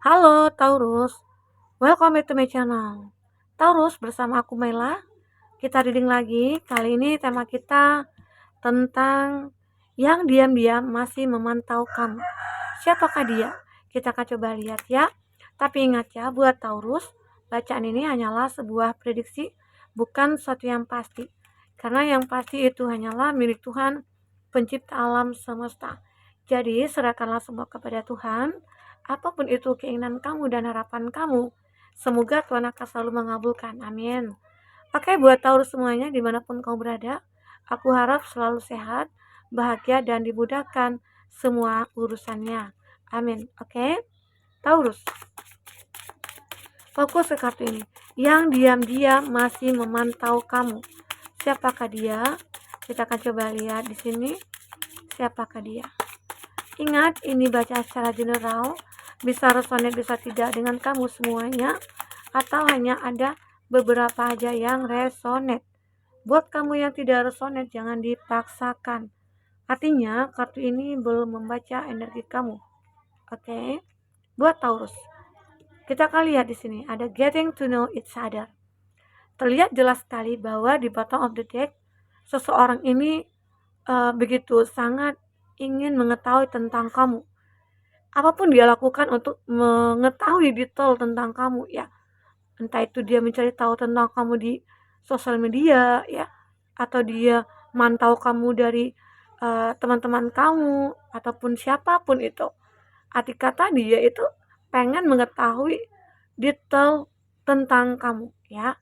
Halo Taurus, welcome back to my channel. Taurus, bersama aku Mela. Kita reading lagi. Kali ini tema kita tentang yang diam-diam masih memantau kamu. Siapakah dia? Kita akan coba lihat ya. Tapi ingat ya, buat Taurus, bacaan ini hanyalah sebuah prediksi, bukan sesuatu yang pasti. Karena yang pasti itu hanyalah milik Tuhan, pencipta alam semesta. Jadi serahkanlah semua kepada Tuhan. Apapun itu keinginan kamu dan harapan kamu, semoga Tuhan akan selalu mengabulkan. Amin. Oke, buat Taurus semuanya dimanapun kamu berada, aku harap selalu sehat, bahagia, dan dimudahkan semua urusannya. Amin. Oke, Taurus, fokus ke kartu ini. Yang diam-diam masih memantau kamu. Siapakah dia? Kita akan coba lihat di sini. Siapakah dia? Ingat, ini baca secara general. Bisa resonate, bisa tidak dengan kamu semuanya. Atau hanya ada beberapa aja yang resonate. Buat kamu yang tidak resonate, jangan dipaksakan. Artinya, kartu ini belum membaca energi kamu. Oke? Buat Taurus, kita akan lihat di sini ada getting to know each other. Terlihat jelas sekali bahwa di bottom of the deck, seseorang ini begitu sangat ingin mengetahui tentang kamu. Apapun dia lakukan untuk mengetahui detail tentang kamu ya. Entah itu dia mencari tahu tentang kamu di sosial media ya, atau dia mantau kamu dari teman-teman kamu ataupun siapapun itu. Arti kata dia itu pengen mengetahui detail tentang kamu ya.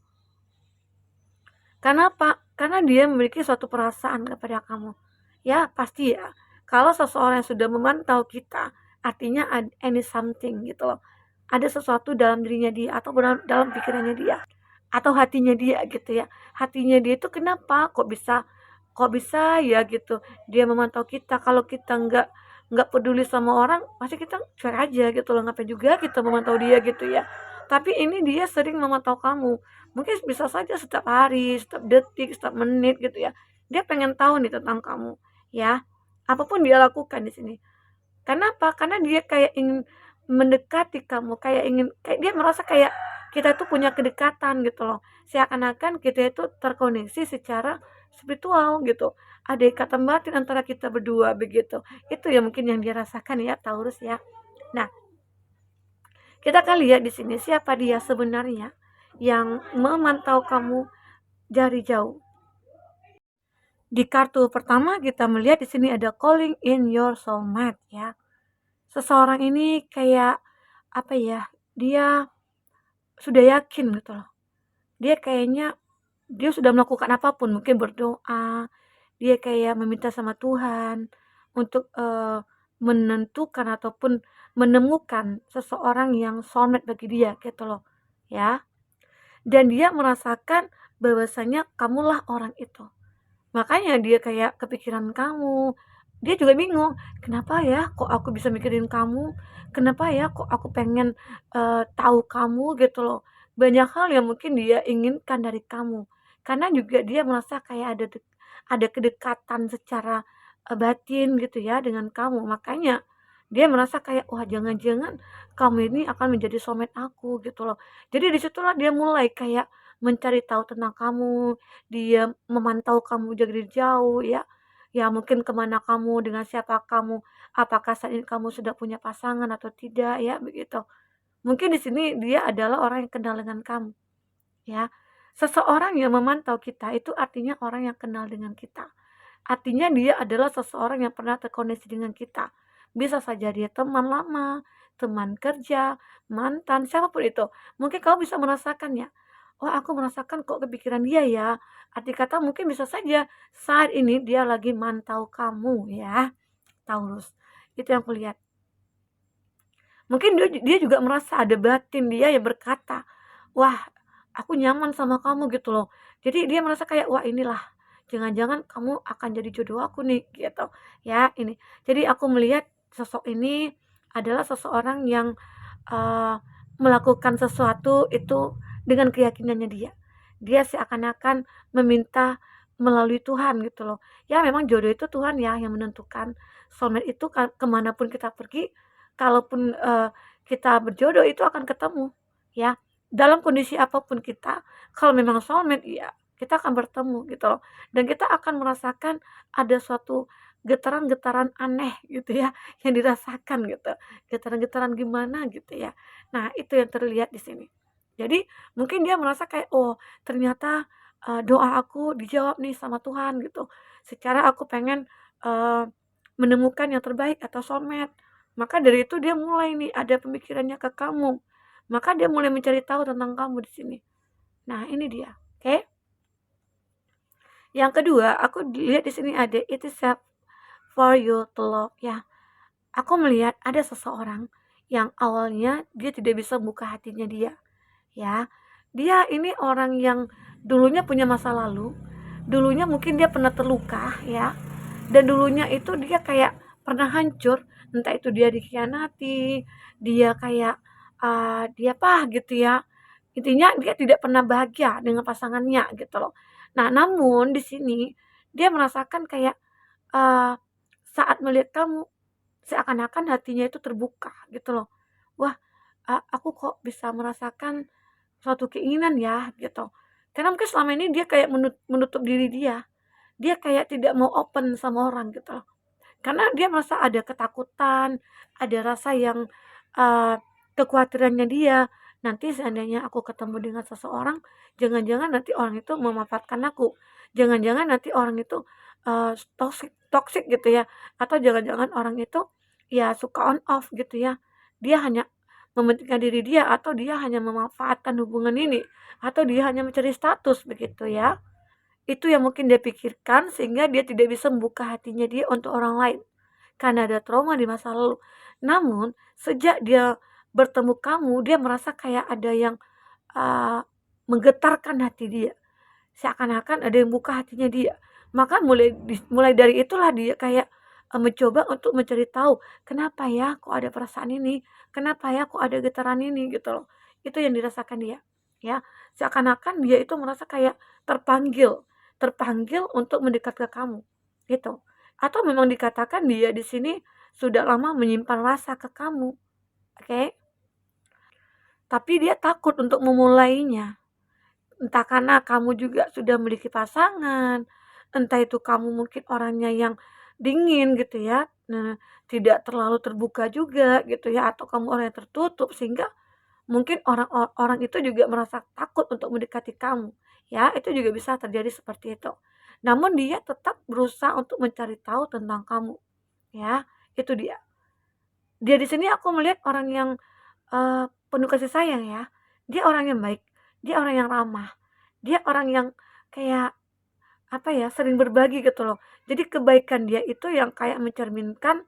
Kenapa? Karena dia memiliki suatu perasaan kepada kamu. Ya, pasti ya. Kalau seseorang yang sudah memantau kita, artinya any something gitu loh. Ada sesuatu dalam dirinya dia atau dalam pikirannya dia atau hatinya dia gitu ya. Hatinya dia itu kenapa kok bisa ya gitu. Dia memantau kita. Kalau kita nggak peduli sama orang, pasti kita cuek aja gitu loh. Ngapain juga kita memantau dia gitu ya. Tapi ini dia sering memantau kamu. Mungkin bisa saja setiap hari, setiap detik, setiap menit gitu ya. Dia pengen tahu nih tentang kamu ya. Apapun dia lakukan di sini. Kenapa? Karena dia kayak ingin mendekati kamu, kayak dia merasa kayak kita tuh punya kedekatan gitu loh. Seakan-akan kita itu terkoneksi secara spiritual gitu. Ada ikatan batin antara kita berdua begitu. Itu ya mungkin yang dia rasakan ya Taurus ya. Nah, kita akan lihat di sini siapa dia sebenarnya yang memantau kamu dari jauh. Di kartu pertama kita melihat di sini ada calling in your soulmate ya. Seseorang ini kayak apa ya? Dia sudah yakin gitu loh. Dia kayaknya dia sudah melakukan apapun, mungkin berdoa, dia kayak meminta sama Tuhan untuk menentukan ataupun menemukan seseorang yang soulmate bagi dia gitu loh ya. Dan dia merasakan bahwasanya kamulah orang itu. Makanya dia kayak kepikiran kamu. Dia juga bingung, kenapa ya kok aku bisa mikirin kamu? Kenapa ya kok aku pengen tahu kamu gitu loh. Banyak hal yang mungkin dia inginkan dari kamu. Karena juga dia merasa kayak ada kedekatan secara batin gitu ya dengan kamu. Makanya dia merasa kayak wah jangan-jangan kamu ini akan menjadi soulmate aku gitu loh. Jadi disitulah dia mulai kayak mencari tahu tentang kamu, dia memantau kamu dari jauh ya. Ya mungkin kemana kamu, dengan siapa kamu, apakah saat ini kamu sudah punya pasangan atau tidak ya begitu. Mungkin di sini dia adalah orang yang kenal dengan kamu ya. Seseorang yang memantau kita itu artinya orang yang kenal dengan kita. Artinya dia adalah seseorang yang pernah terkoneksi dengan kita. Bisa saja dia teman lama, teman kerja, mantan, siapapun itu. Mungkin kamu bisa merasakan ya, oh aku merasakan kok kepikiran dia ya. Arti kata mungkin bisa saja saat ini dia lagi mantau kamu ya, Taurus. Itu yang kulihat. Mungkin dia juga merasa ada batin dia yang berkata, wah aku nyaman sama kamu gitu loh. Jadi dia merasa kayak wah inilah jangan-jangan kamu akan jadi jodoh aku nih gitu ya ini. Jadi aku melihat sosok ini adalah seseorang yang eh, melakukan sesuatu itu dengan keyakinannya dia. Dia seakan-akan meminta melalui Tuhan gitu loh. Ya memang jodoh itu Tuhan ya yang menentukan. Soulmate itu kemanapun kita pergi, kalaupun kita berjodoh itu akan ketemu, ya. Dalam kondisi apapun kita, kalau memang soulmate, ya kita akan bertemu gitu loh. Dan kita akan merasakan ada suatu getaran-getaran aneh gitu ya, yang dirasakan gitu. Getaran-getaran gimana gitu ya. Nah, itu yang terlihat di sini. Jadi mungkin dia merasa kayak, "Oh, ternyata, doa aku dijawab nih sama Tuhan," gitu. Secara aku pengen, menemukan yang terbaik atau soulmate. Maka dari itu dia mulai nih ada pemikirannya ke kamu. Maka dia mulai mencari tahu tentang kamu di sini. Nah, ini dia, oke? Yang kedua, aku lihat di sini ada it is safe for you to love, ya. Aku melihat ada seseorang yang awalnya dia tidak bisa buka hatinya dia, ya. Dia ini orang yang dulunya punya masa lalu, dulunya mungkin dia pernah terluka, ya. Dan dulunya itu dia kayak pernah hancur, entah itu dia dikhianati, dia kayak dia apa gitu ya. Intinya dia tidak pernah bahagia dengan pasangannya gitu loh. Nah, namun di sini dia merasakan kayak uh, saat melihat kamu seakan-akan hatinya itu terbuka gitu loh. Wah, aku kok bisa merasakan suatu keinginan ya gitu. Karena mungkin selama ini dia kayak menutup diri dia. Dia kayak tidak mau open sama orang gitu loh. Karena dia merasa ada ketakutan, ada rasa yang, eee, kekhawatirannya dia, nanti seandainya aku ketemu dengan seseorang, jangan-jangan nanti orang itu memanfaatkan aku, jangan-jangan nanti orang itu, toxic toxic gitu ya, atau jangan-jangan orang itu, ya suka on off gitu ya. Dia hanya mementingkan diri dia, atau dia hanya memanfaatkan hubungan ini, atau dia hanya mencari status begitu ya. Itu yang mungkin dia pikirkan sehingga dia tidak bisa membuka hatinya dia untuk orang lain, karena ada trauma di masa lalu. Namun, sejak dia bertemu kamu, dia merasa kayak ada yang, eee, menggetarkan hati dia, seakan-akan ada yang buka hatinya dia. Maka mulai dari itulah dia kayak, mencoba untuk mencari tahu, "Kenapa ya kok ada perasaan ini? Kenapa ya kok ada getaran ini?" Gitu loh. Itu yang dirasakan dia, ya. Seakan-akan dia itu merasa kayak terpanggil terpanggil untuk mendekat ke kamu, gitu. Atau memang dikatakan dia di sini sudah lama menyimpan rasa ke kamu, oke? Tapi dia takut untuk memulainya. Entah karena kamu juga sudah memiliki pasangan, entah itu kamu mungkin orangnya yang dingin gitu ya, nah tidak terlalu terbuka juga gitu ya, atau kamu orang yang tertutup sehingga mungkin orang itu juga merasa takut untuk mendekati kamu, ya itu juga bisa terjadi seperti itu. Namun dia tetap berusaha untuk mencari tahu tentang kamu, ya itu dia. Dia di sini aku melihat orang yang penuh kasih sayang ya. Dia orang yang baik, dia orang yang ramah, dia orang yang kayak, apa ya, sering berbagi gitu loh. Jadi kebaikan dia itu yang kayak mencerminkan,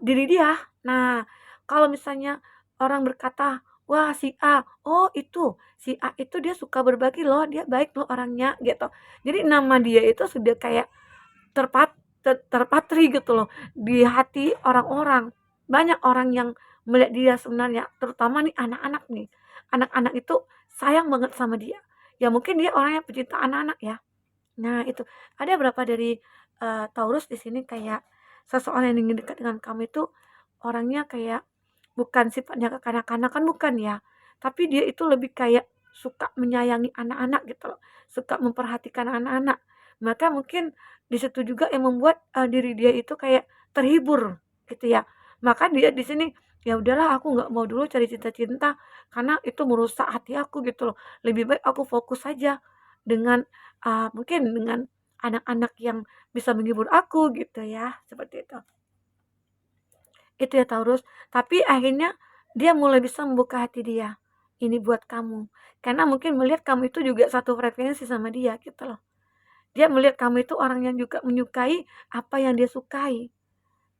diri dia. Nah, kalau misalnya orang berkata, "Wah, si A, oh itu, si A itu dia suka berbagi loh, dia baik loh orangnya," gitu. Jadi nama dia itu sudah kayak terpat terpatri gitu loh di hati orang-orang. Banyak orang yang melihat dia sebenarnya, terutama nih anak-anak nih. Anak-anak itu sayang banget sama dia. Ya mungkin dia orang yang pecinta anak-anak ya. Nah itu, ada berapa dari, Taurus di sini kayak seseorang yang ingin dekat dengan kamu itu orangnya kayak bukan sifatnya kekanak-kanakan, bukan ya, tapi dia itu lebih kayak suka menyayangi anak-anak gitu loh, suka memperhatikan anak-anak. Maka mungkin di situ juga yang membuat, diri dia itu kayak terhibur gitu ya. Maka dia di sini, "Ya udahlah aku nggak mau dulu cari cinta-cinta, karena itu merusak hati aku," gitu loh. "Lebih baik aku fokus saja dengan, mungkin dengan anak-anak yang bisa menghibur aku," gitu ya, seperti itu. Itu ya Taurus, tapi akhirnya dia mulai bisa membuka hati dia, ini buat kamu. Karena mungkin melihat kamu itu juga satu frekuensi sama dia gitu loh. Dia melihat kamu itu orang yang juga menyukai apa yang dia sukai.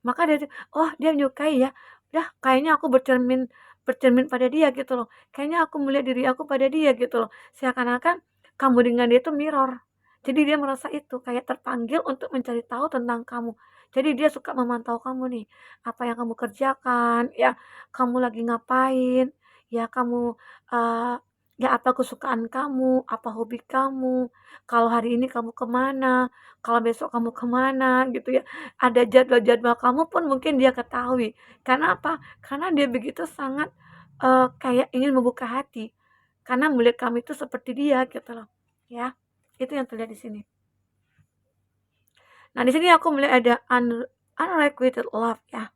Maka dari, "Oh dia menyukai ya, udah kayaknya aku bercermin bercermin pada dia," gitu loh. "Kayaknya aku melihat diri aku pada dia," gitu loh. Seakan-akan kamu dengan dia itu mirror. Jadi dia merasa itu kayak terpanggil untuk mencari tahu tentang kamu. Jadi dia suka memantau kamu nih, apa yang kamu kerjakan, ya kamu lagi ngapain, ya kamu, eee, ya apa kesukaan kamu, apa hobi kamu, kalau hari ini kamu kemana, kalau besok kamu kemana gitu ya. Ada jadwal-jadwal kamu pun mungkin dia ketahui. Karena apa? Karena dia begitu sangat kayak ingin membuka hati. Karena melihat kamu itu seperti dia gitu loh. Ya. Itu yang terlihat di sini. Nah, di sini aku melihat ada unrequited love ya.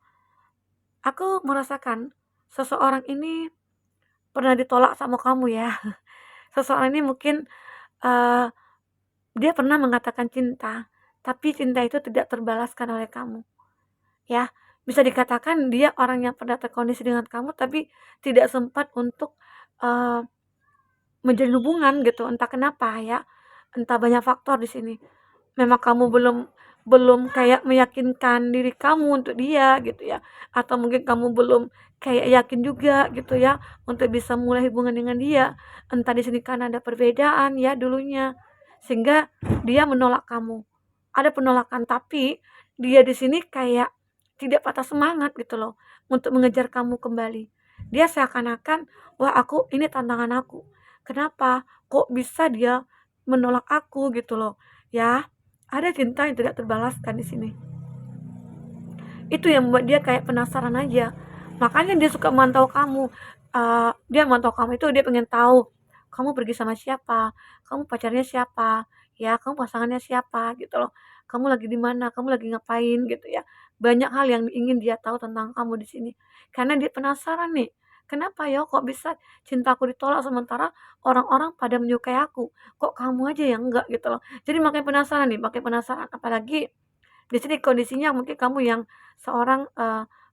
Aku merasakan seseorang ini pernah ditolak sama kamu ya. Seseorang ini mungkin uh, dia pernah mengatakan cinta, tapi cinta itu tidak terbalaskan oleh kamu. Ya, bisa dikatakan dia orang yang pernah terkondisi dengan kamu, tapi tidak sempat untuk uh, menjalin hubungan gitu. Entah kenapa ya, entah banyak faktor di sini. Memang kamu belum belum kayak meyakinkan diri kamu untuk dia gitu ya, atau mungkin kamu belum kayak yakin juga gitu ya untuk bisa mulai hubungan dengan dia. Entah di sini karena ada perbedaan ya dulunya, sehingga dia menolak kamu. Ada penolakan, tapi dia di sini kayak tidak patah semangat gitu loh untuk mengejar kamu kembali. Dia seakan-akan, wah aku ini tantangan aku. Kenapa? Kok bisa dia menolak aku gitu loh. Ya, ada cinta yang tidak terbalaskan di sini. Itu yang membuat dia kayak penasaran aja. Makanya dia suka memantau kamu. Dia memantau kamu itu dia pengen tahu kamu pergi sama siapa, kamu pacarnya siapa, ya kamu pasangannya siapa gitu loh. Kamu lagi di mana, kamu lagi ngapain gitu ya. Banyak hal yang ingin dia tahu tentang kamu di sini. Karena dia penasaran nih. Kenapa ya kok bisa cintaku ditolak sementara orang-orang pada menyukai aku? Kok kamu aja yang enggak gitu loh. Jadi makin penasaran nih, makin penasaran. Apalagi di sini kondisinya mungkin kamu yang seorang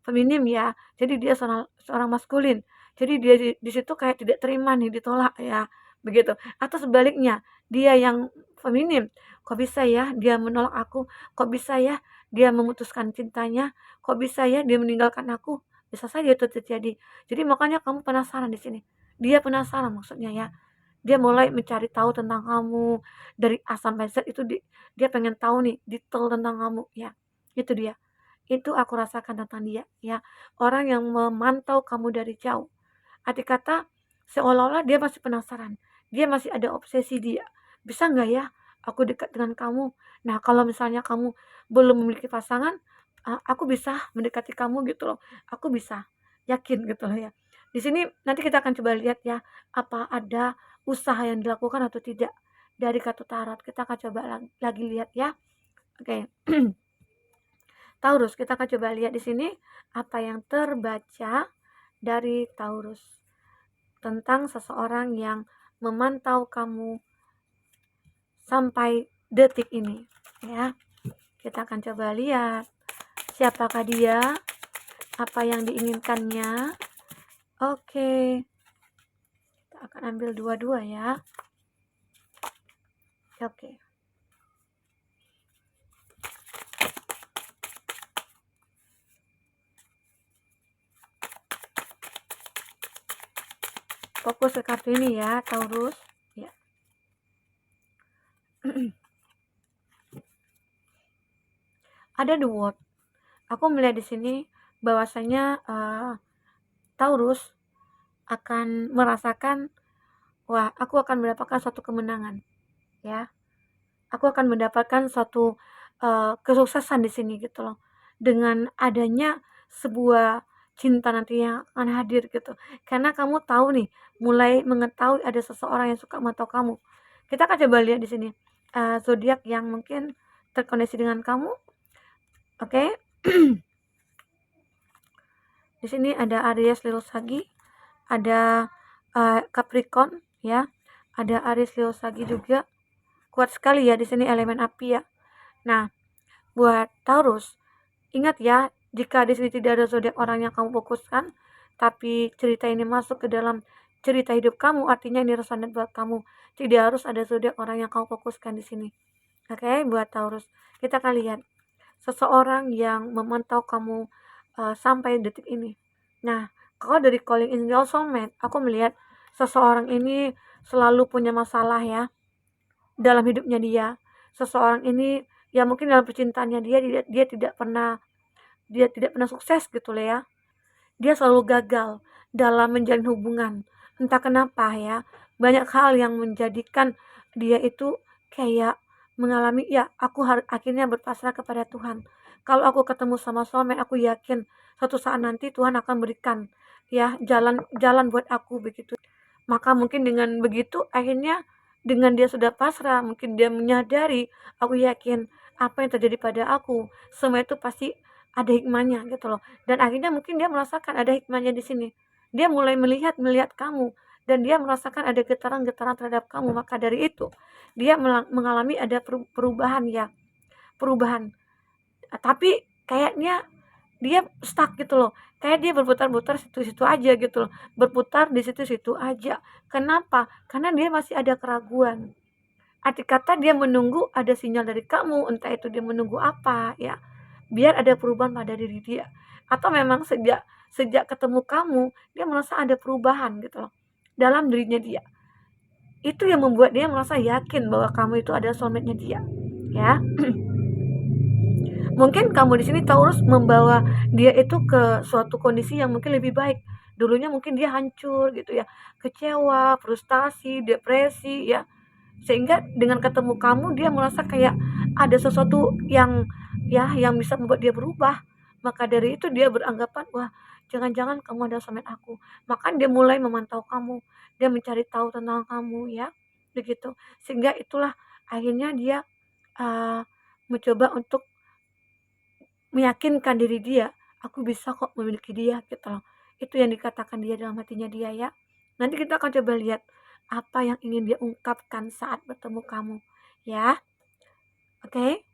feminim ya, jadi dia seorang seorang maskulin. Jadi dia di situ kayak tidak terima nih, ditolak ya, begitu. Atau sebaliknya, dia yang feminim, kok bisa ya dia menolak aku? Kok bisa ya dia memutuskan cintanya? Kok bisa ya dia meninggalkan aku? Bisa saja itu terjadi. Jadi makanya kamu penasaran di sini. Dia penasaran maksudnya ya. Dia mulai mencari tahu tentang kamu, dari A sampai Z itu dia pengen tahu nih detail tentang kamu, ya. Itu dia. Itu aku rasakan tentang dia, ya. Orang yang memantau kamu dari jauh. Arti kata seolah-olah dia masih penasaran. Dia masih ada obsesi dia. Bisa nggak ya aku dekat dengan kamu? Nah, kalau misalnya kamu belum memiliki pasangan, aku bisa mendekati kamu gitu loh. Aku bisa, yakin gitu loh ya. Di sini nanti kita akan coba lihat ya, apa ada usaha yang dilakukan atau tidak dari kartu tarot. Kita akan coba lagi lihat ya. Oke. Taurus, kita akan coba lihat di sini apa yang terbaca dari Taurus tentang seseorang yang memantau kamu sampai detik ini ya. Kita akan coba lihat siapakah dia, apa yang diinginkannya. Oke. Kita akan ambil dua-dua ya. Oke. Fokus ke kartu ini ya, Taurus. Ya. Ada the word. Aku melihat di sini bahwasanya Taurus akan merasakan, wah, aku akan mendapatkan suatu kemenangan, ya. Aku akan mendapatkan suatu kesuksesan di sini gitu loh. Dengan adanya sebuah cinta nanti yang akan hadir gitu. Karena kamu tahu nih, mulai mengetahui ada seseorang yang suka memantau kamu. Kita akan coba lihat di sini zodiak yang mungkin terkoneksi dengan kamu. Oke. Di sini ada Aries, Leo, Sagi, ada Capricorn ya. Ada Aries, Leo, Sagi juga. Kuat sekali ya di sini elemen api ya. Nah, buat Taurus, ingat ya, jika di sini tidak ada zodiak orang yang kamu fokuskan, tapi cerita ini masuk ke dalam cerita hidup kamu, artinya ini resonate buat kamu. Tidak harus ada zodiak orang yang kamu fokuskan di sini. Oke, buat Taurus, kita akan lihat seseorang yang memantau kamu sampai detik ini. Nah, kalau dari calling in your soulmate, aku melihat seseorang ini selalu punya masalah ya dalam hidupnya dia. Seseorang ini ya mungkin dalam percintaannya dia tidak pernah sukses gitu loh ya. Dia selalu gagal dalam menjalin hubungan. Entah kenapa ya, banyak hal yang menjadikan dia itu kayak mengalami, ya aku harus akhirnya berpasrah kepada Tuhan. Kalau aku ketemu sama soulmate, aku yakin suatu saat nanti Tuhan akan berikan ya jalan jalan buat aku begitu. Maka mungkin dengan begitu akhirnya dengan dia sudah pasrah, mungkin dia menyadari, aku yakin apa yang terjadi pada aku semua itu pasti ada hikmahnya gitu loh. Dan akhirnya mungkin dia merasakan ada hikmahnya di sini. Dia mulai melihat melihat kamu dan dia merasakan ada getaran-getaran terhadap kamu. Maka dari itu dia mengalami ada perubahan ya, perubahan. Tapi kayaknya dia stuck gitu loh, kayak dia berputar-putar situ-situ aja gitu loh, berputar di situ-situ aja. Kenapa? Karena dia masih ada keraguan. Arti kata dia menunggu ada sinyal dari kamu, entah itu dia menunggu apa ya, biar ada perubahan pada diri dia. Atau memang sejak sejak ketemu kamu, dia merasa ada perubahan gitu loh dalam dirinya dia. Itu yang membuat dia merasa yakin bahwa kamu itu adalah soulmate-nya dia. Ya. Mungkin kamu di sini Taurus membawa dia itu ke suatu kondisi yang mungkin lebih baik. Dulunya mungkin dia hancur gitu ya, kecewa, frustasi, depresi ya. Sehingga dengan ketemu kamu dia merasa kayak ada sesuatu yang ya yang bisa membuat dia berubah. Maka dari itu dia beranggapan, wah, jangan-jangan kamu ada soulmate aku. Maka dia mulai memantau kamu, dia mencari tahu tentang kamu ya. Begitu. Sehingga itulah akhirnya dia uh, mencoba untuk meyakinkan diri dia, aku bisa kok memiliki dia gitu loh. Itu yang dikatakan dia dalam hatinya dia ya. Nanti kita akan coba lihat apa yang ingin dia ungkapkan saat bertemu kamu ya. Oke.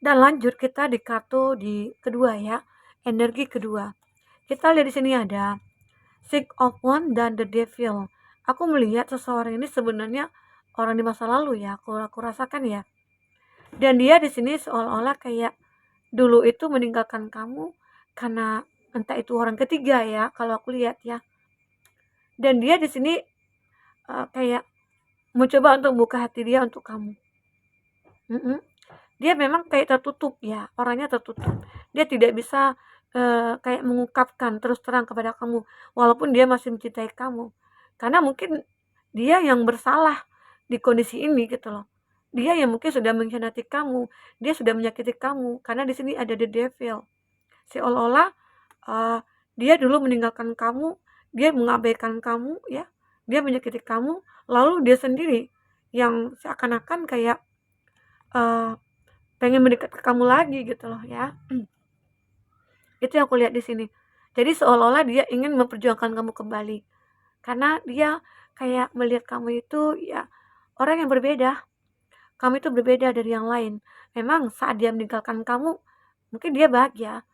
Dan lanjut kita di kartu di kedua ya. Energi kedua. Kita lihat di sini ada Six of Wands dan The Devil. Aku melihat seseorang ini sebenarnya orang di masa lalu ya. Aku rasakan ya. Dan dia di sini seolah-olah kayak dulu itu meninggalkan kamu karena entah itu orang ketiga ya kalau aku lihat ya. Dan dia di sini kayak mencoba untuk buka hati dia untuk kamu. Dia memang kayak tertutup ya, orangnya tertutup. Dia tidak bisa kayak mengungkapkan terus terang kepada kamu walaupun dia masih mencintai kamu. Karena mungkin dia yang bersalah di kondisi ini gitu loh. Dia yang mungkin sudah mengkhianati kamu, dia sudah menyakiti kamu karena di sini ada the devil. Seolah-olah dia dulu meninggalkan kamu, dia mengabaikan kamu ya, dia menyakiti kamu, lalu dia sendiri yang seakan-akan kayak pengen mendekat ke kamu lagi gitu loh ya. Itu yang aku lihat di sini. Jadi seolah-olah dia ingin memperjuangkan kamu kembali karena dia kayak melihat kamu itu ya orang yang berbeda. Kamu itu berbeda dari yang lain. Memang saat dia meninggalkan kamu mungkin dia bahagia,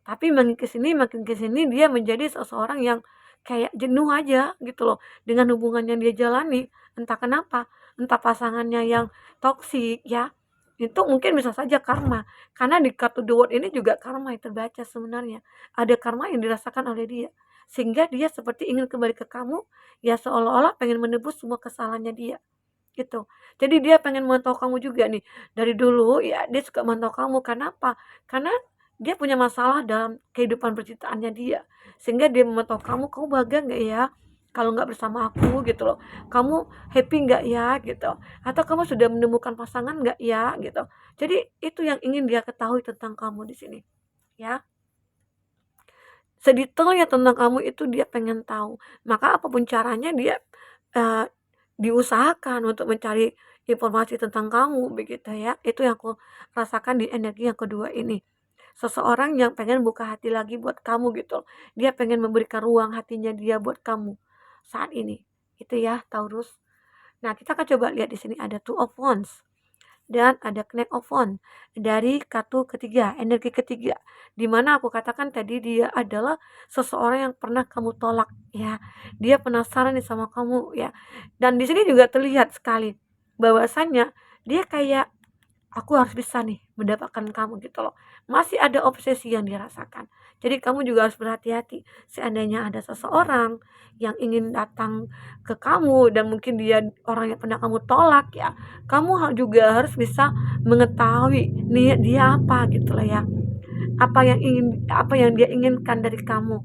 tapi makin ke sini dia menjadi seseorang yang kayak jenuh aja gitu loh dengan hubungan yang dia jalani. Entah kenapa, entah pasangannya yang toksik ya. Itu mungkin bisa saja karma. Karena di kartu The World ini juga karma yang terbaca sebenarnya. Ada karma yang dirasakan oleh dia. Sehingga dia seperti ingin kembali ke kamu, ya seolah-olah pengen menebus semua kesalahannya dia gitu. Jadi dia pengen memantau kamu juga nih. Dari dulu ya dia suka memantau kamu. Kenapa? Karena dia punya masalah dalam kehidupan percintaannya dia. Sehingga dia memantau kamu bahagia nggak ya? Kalau nggak bersama aku gitu loh. Kamu happy nggak ya gitu. Atau kamu sudah menemukan pasangan nggak ya gitu. Jadi itu yang ingin dia ketahui tentang kamu di sini. Ya. Sedetailnya tentang kamu itu dia pengen tahu. Maka apapun caranya dia uh, diusahakan untuk mencari informasi tentang kamu begitu ya. Itu yang aku rasakan di energi yang kedua ini. Seseorang yang pengen buka hati lagi buat kamu gitu. Dia pengen memberikan ruang hatinya dia buat kamu saat ini. Itu ya Taurus. Nah, kita akan coba lihat di sini ada Two of Wands dan ada Knight of Wands dari kartu ketiga, energi ketiga. Dimana aku katakan tadi dia adalah seseorang yang pernah kamu tolak ya. Dia penasaran nih sama kamu ya. Dan di sini juga terlihat sekali bahwasannya dia kayak aku harus bisa nih mendapatkan kamu gitu loh. Masih ada obsesi yang dirasakan. Jadi kamu juga harus berhati-hati. Seandainya ada seseorang yang ingin datang ke kamu dan mungkin dia orang yang pernah kamu tolak ya, kamu juga harus bisa mengetahui niat dia apa gitu loh ya. Apa yang dia inginkan dari kamu.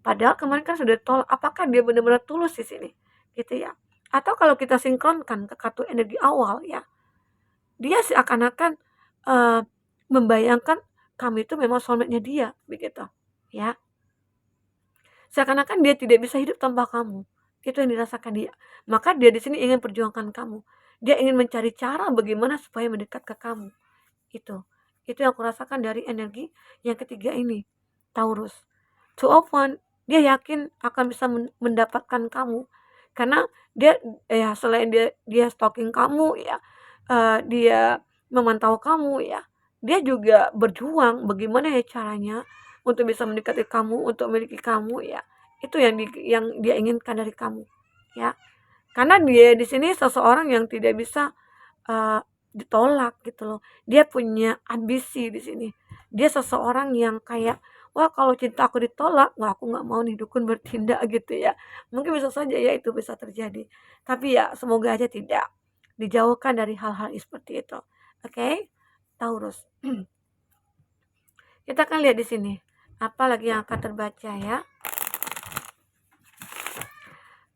Padahal kemarin kan sudah ditolak. Apakah dia benar-benar tulus di sini? Gitu ya. Atau kalau kita sinkronkan ke kartu energi awal ya, dia seakan-akan uh, membayangkan kamu itu memang soulmate-nya dia, begitu. Ya. Seakan-akan dia tidak bisa hidup tanpa kamu. Itu yang dirasakan dia. Maka dia di sini ingin perjuangkan kamu. Dia ingin mencari cara bagaimana supaya mendekat ke kamu. Itu yang aku rasakan dari energi yang ketiga ini, Taurus. Two of One, dia yakin akan bisa mendapatkan kamu karena dia ya selain dia stalking kamu ya, dia memantau kamu ya, dia juga berjuang bagaimana ya caranya untuk bisa mendekati kamu, untuk memiliki kamu ya. Itu yang dia inginkan dari kamu ya. Karena dia di sini seseorang yang tidak bisa ditolak gitu loh. Dia punya ambisi di sini. Dia seseorang yang kayak, wah kalau cinta aku ditolak, wah aku nggak mau nih dukun bertindak gitu ya. Mungkin bisa saja ya itu bisa terjadi. Tapi ya semoga aja tidak. Dijauhkan dari hal-hal seperti itu. Oke, Taurus. Kita akan lihat di sini. Apa lagi yang akan terbaca ya?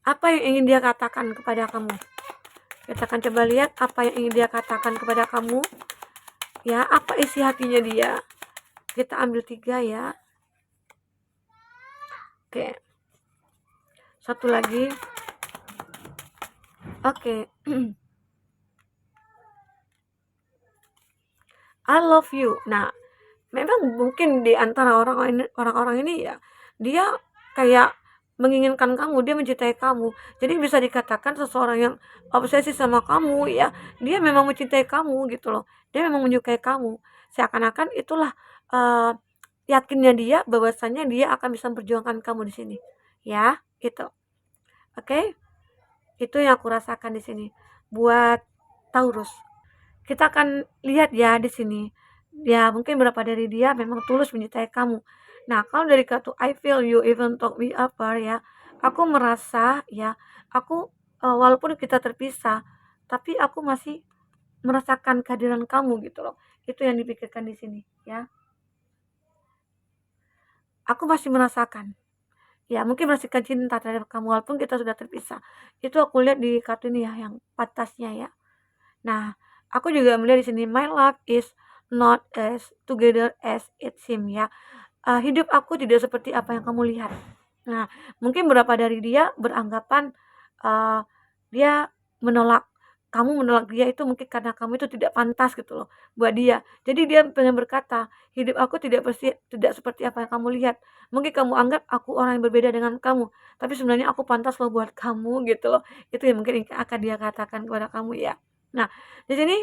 Apa yang ingin dia katakan kepada kamu? Kita akan coba lihat apa yang ingin dia katakan kepada kamu. Ya, apa isi hatinya dia. Kita ambil 3 ya. Oke. Satu lagi. Oke. I love you. Nah, memang mungkin di antara orang-orang ini ya, dia kayak menginginkan kamu, dia mencintai kamu. Jadi bisa dikatakan seseorang yang obsesi sama kamu ya, dia memang mencintai kamu gitu loh. Dia memang menyukai kamu. Seakan-akan itulah yakinnya dia bahwasannya dia akan bisa memperjuangkan kamu di sini. Ya, itu. Oke? Itu yang aku rasakan di sini buat Taurus. Kita akan lihat ya di sini. Ya, mungkin berapa dari dia memang tulus mencintai kamu. Nah, kalau dari kartu I feel you even though we apart ya, aku merasa ya, aku walaupun kita terpisah, tapi aku masih merasakan kehadiran kamu gitu loh. Itu yang dipikirkan di sini ya. Aku masih merasakan. Ya, mungkin merasakan cinta terhadap kamu walaupun kita sudah terpisah. Itu aku lihat di kartu ini ya yang atasnya ya. Nah, aku juga melihat di sini my life is not as together as it seems ya. Hidup aku tidak seperti apa yang kamu lihat. Nah, mungkin beberapa dari dia beranggapan dia menolak kamu menolak dia itu mungkin karena kamu itu tidak pantas gitu loh buat dia. Jadi dia pengen berkata, hidup aku tidak seperti apa yang kamu lihat. Mungkin kamu anggap aku orang yang berbeda dengan kamu, tapi sebenarnya aku pantas loh buat kamu gitu loh. Itu yang mungkin akan dia katakan kepada kamu ya. Nah, di sini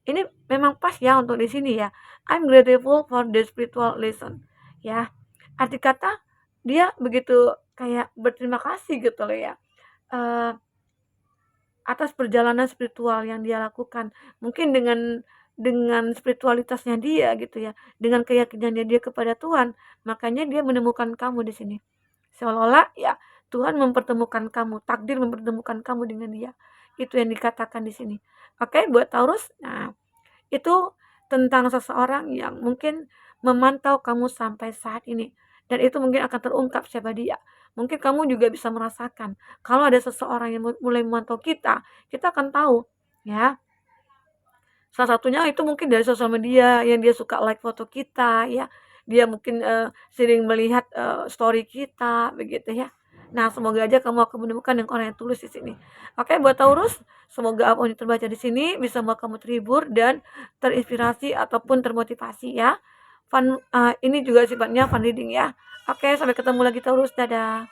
ini memang pas ya untuk di sini ya. I'm grateful for the spiritual lesson. Ya. Arti kata dia begitu kayak berterima kasih gitu loh ya. Atas perjalanan spiritual yang dia lakukan. Mungkin dengan spiritualitasnya dia gitu ya, dengan keyakinannya dia kepada Tuhan, makanya dia menemukan kamu di sini. Seolah-olah ya Tuhan mempertemukan kamu, takdir mempertemukan kamu dengan dia. Itu yang dikatakan di sini. Oke, buat Taurus, nah itu tentang seseorang yang mungkin memantau kamu sampai saat ini. Dan itu mungkin akan terungkap siapa dia. Mungkin kamu juga bisa merasakan kalau ada seseorang yang mulai memantau kita, kita akan tahu ya. Salah satunya itu mungkin dari sosial media yang dia suka like foto kita ya. Dia mungkin sering melihat story kita begitu ya. Nah, semoga aja kamu akan menemukan yang orang yang tulus di sini. Oke, buat Taurus, semoga apa yang terbaca di sini bisa membuat kamu terhibur dan terinspirasi ataupun termotivasi ya. Fun, ini juga sifatnya fun reading ya. Oke, sampai ketemu lagi Taurus. Dadah.